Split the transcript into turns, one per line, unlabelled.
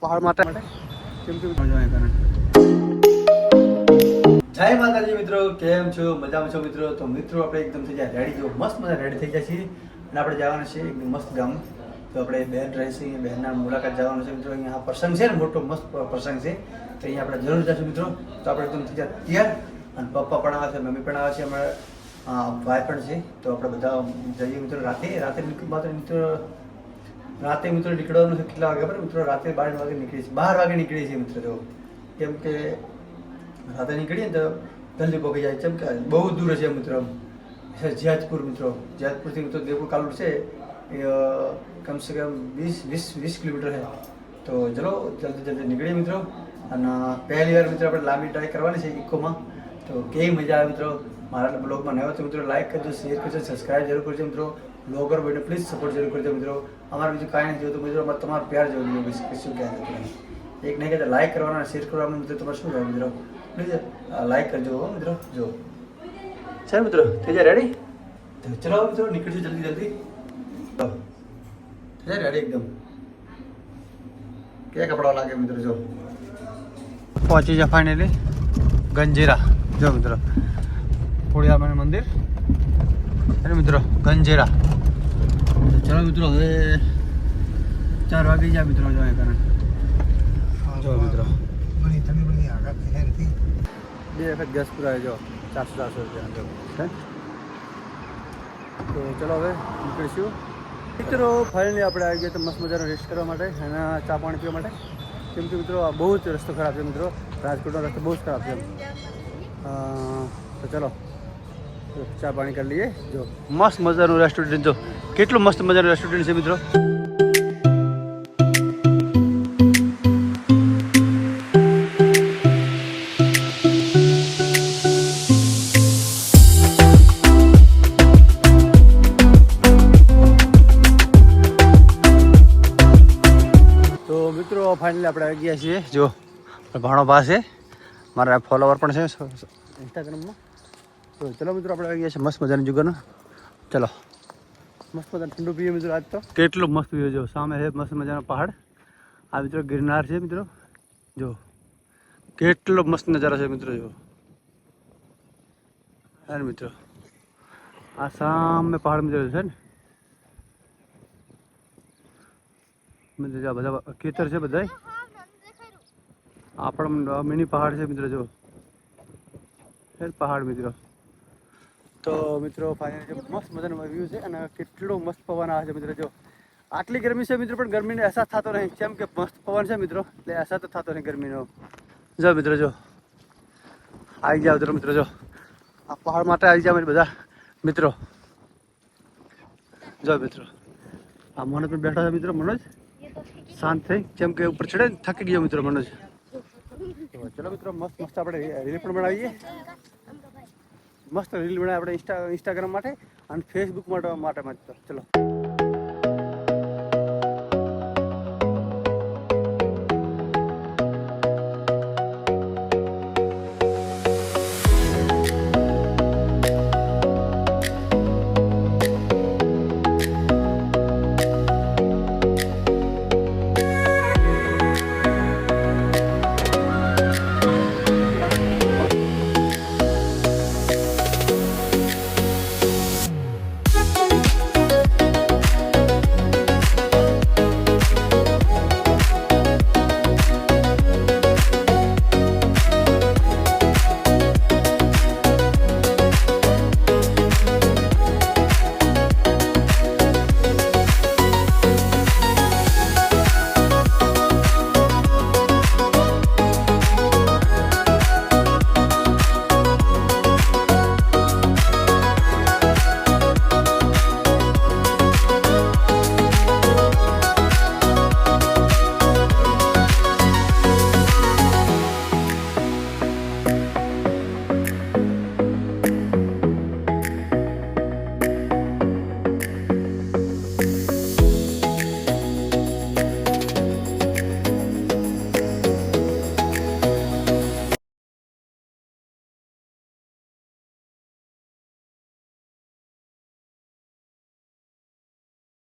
પહાડ માટે કેમ કે જય માતાજી મિત્રો, કેમ છો? મજામાં છો મિત્રો? તો મિત્રો આપણે એકદમ થઈ જાય રેડી, જો મસ્ત મજા રેડી થઈ જાય છીએ અને આપણે જવાના છીએ એકદમ મસ્ત ગામ. તો આપણે બહેન રહે છે, બહેનના મુલાકાત જવાનું છે મિત્રો. અહીંયા પ્રસંગ છે ને, મોટો મસ્ત પ્રસંગ છે, તો અહીંયા આપણે જરૂર જશું મિત્રો. તો આપણે એકદમ થઈ જાય તૈયાર, અને પપ્પા પણ આવે છે, મમ્મી પણ આવે છે, અમારા ભાઈ પણ છે. તો આપણે બધા જઈએ મિત્રો. રાતે મિત્રો નીકળવાનું છે. કેટલા વાગે ખબર મિત્રો? રાતે 12 વાગે નીકળીએ છીએ, 12 વાગે નીકળીએ છીએ મિત્રો. જો કેમ કે રાતે નીકળીએ ને તો જલ્દી પહોંચી જાય, કેમ કે બહુ દૂર છે મિત્રો. જેતપુર મિત્રો, જેતપુરથી મિત્રો દેવપુર કાલુર છે એ કમસે કમ 20 કિલોમીટર છે. તો ચલો જલ્દી નીકળીએ મિત્રો. અને પહેલી વાર મિત્રો આપણે લાંબી ટ્રાય કરવાની છે ઇકોમાં. તો કેવી મજા આવે મિત્રો. મારા બ્લોગમાં નવા તો મિત્રો લાઈક કરજો, શેર કરજો, સબસ્ક્રાઈબ જરૂર કરજો મિત્રો. બ્લોગર ભાઈને પ્લીઝ સપોર્ટ જરૂર કરજો મિત્રો. અમારે બીજું કાંઈ નથી જોતું મિત્રો, અમારે તમારો પ્યાર જોવું જોઈએ, શું કહેવાય છે. એક નહીં કહેતા લાઈક કરવાના, શેર કરવાના મિત્રો. તમારે શું કહેવાય મિત્રો? પ્લીઝ લાઈક કરજો મિત્રો. જો છે મિત્રો, થઈ જાય રેડી? તો ચલો મિત્રો નીકળજો જલ્દી. થઈ જાય રેડી એકદમ. ક્યાં કપડાં લાગે મિત્રો? જો પહોંચી જાય ફાઇનલી ગંજીરા. જો મિત્રો ખોડિયાર મંદિર અરે મિત્રો ગંજેરા. ચલો મિત્રો હવે 4 વાગી જાય મિત્રો. જો કારણ જો મિત્રો 2 વખત ગેસ પુરાય. જો 400 રૂપિયા જો છે. તો ચલો હવે નીકળીશું મિત્રો. ફાઇનલી આપણે આવી ગયા તો મસ્ત મજાનો રેસ્ટ કરવા માટે અને ચા પાણી પીવા માટે. કેમ કે મિત્રો આ બહુ જ રસ્તો ખરાબ છે મિત્રો. રાજકોટનો રસ્તો બહુ જ ખરાબ છે. તો ચલો ચા પાણી કરી લઈએ. જો મસ્ત મજાનું રેસ્ટોરન્ટ, જો કેટલું મસ્ત મજાનું રેસ્ટોરન્ટ છે મિત્રો. તો મિત્રો ફાઇનલી આપણે આવી ગયા છીએ. જો ભાણો ભા છે, મારા ફોલોવર પણ છે ઇન્સ્ટાગ્રામમાં. તો ચલો મિત્રો આપણે આવી ગયા છે મસ્ત મજાની જુગાનો. ચલો મસ્ત મજાનું ઠંડુ પીએ મિત્રો. આજ તો કેટલું મસ્ત વ્યૂ. જો સામે છે મસ્ત મજાનો પહાડ. આ મિત્રો ગિરનાર છે મિત્રો. જો કેટલો મસ્ત નજારો છે મિત્રો. જો હા મિત્રો, આ સામે પહાડ મિત્રો છે ને મિત્રો. બધા ખેતર છે બધા. આ પણ મિની પહાડ છે મિત્રો. જો પહાડ મિત્રો. તો મિત્રો ફાઇનલી મસ્ત મજાનો વ્યૂ છે અને કેટલો મસ્ત પવન આવે છે મિત્રો. જો આટલી ગરમી છે મિત્રો, પણ ગરમીનો અહેસાસ થતો નહીં, કેમ કે મસ્ત પવન છે મિત્રો, એટલે અહેસાસ તો થતો નહીં ગરમીનો. જો મિત્રો જો આવી જાવ મિત્રો. જો આ પહાડ માટે આવી જાવ બધા મિત્રો. જો મિત્રો આ મનોજ પણ બેઠા છે મિત્રો. મનોજ શાંત થઈ, કેમ કે ઉપર ચડે થાકી ગયો મિત્રો મનોજ. ચલો મિત્રો મસ્ત આપણે રીલ પણ બનાવીએ. મસ્ત રીલ બનાવે આપણે ઇન્સ્ટાગ્રામ માટે અને ફેસબુક માટે. ચલો